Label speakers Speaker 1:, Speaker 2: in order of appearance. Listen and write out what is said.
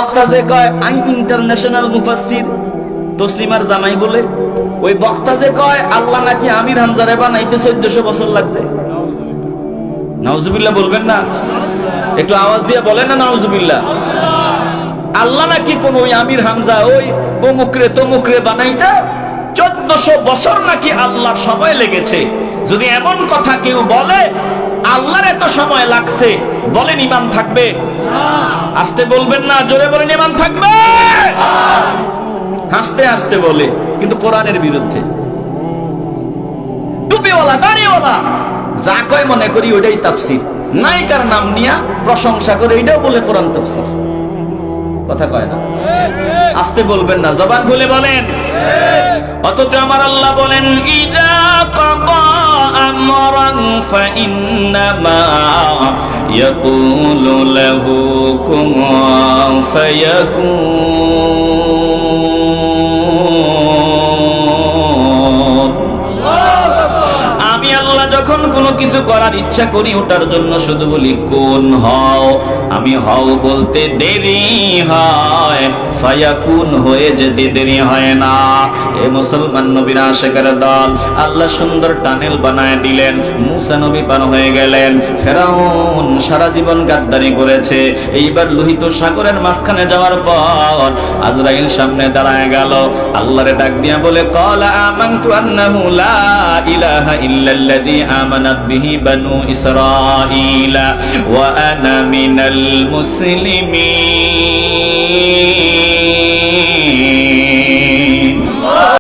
Speaker 1: বক্তা যে কয় আই ইন্টারন্যাশনাল মুফাসসির তসলিমার জামাই বলে, ওই বক্তা যে কয় আল্লাহ নাকি আমির হামজারে বানাইতে 1400 বছর লাগছে। নাউজুবিল্লাহ বলবেন না? একটু আওয়াজ দিয়ে বলেন না নাউজুবিল্লাহ। আল্লাহ নাকি কোন ওই আমির হামজা ওই অমুকরে তমুকরে বানাইতে 1400 বছর নাকি আল্লাহর সময় লেগেছে। যদি এমন কথা কেউ বলে আল্লাহর এত সময় লাগছে, বলেন ঈমান থাকবে? আস্তে বলবেন না, জোরে বলেন ঈমান থাকবে? হাসতে হাসতে বলে, কিন্তু কোরআনের বিরুদ্ধে। টুপিওয়ালা দাড়িওয়ালা যা কয় মনে করি ওইটাই তাফসীর, নায়িকার নাম নিয়া প্রশংসা করে এটাও বলে কোরআন তাফসীর। কথা কয় না, আস্তে বলবেন না, জবান খুলে বলেন। অথচ আমার আল্লাহ বলেন ইযা কাদা আমরান ফাইন্নামা ইয়াকুলু লাহু কুন ফায়াকুন। আমি আল্লাহ যখন কোনো কিছু করার ইচ্ছা করি ওটার জন্য শুধু বলি কোন হও। আমি হও বলতে দেরি হয়, ফায়াকুন হয়ে যেতে দেরি হয় না। এ মুসলমান নবীর আশিকের দল, আল্লাহ সুন্দর টানেল বানায় দিলেন, মুসা নবী পার হয়ে গেলেন। ফেরাউন সারা জীবন গাদ্দারি করেছে, এইবার লোহিত সাগরের মাঝখানে যাওয়ার পর আজরাইল সামনে দাঁড়ায় গেল, আল্লাহরে ডাক দিয়া বলে ক্বালা আমানতু আন্নাহু লা ইলাহা ইল্লাল্লাযী আমানাত বিহি বানু ইসরাঈলা ওয়া আনা মিনাল মুসলিমিন।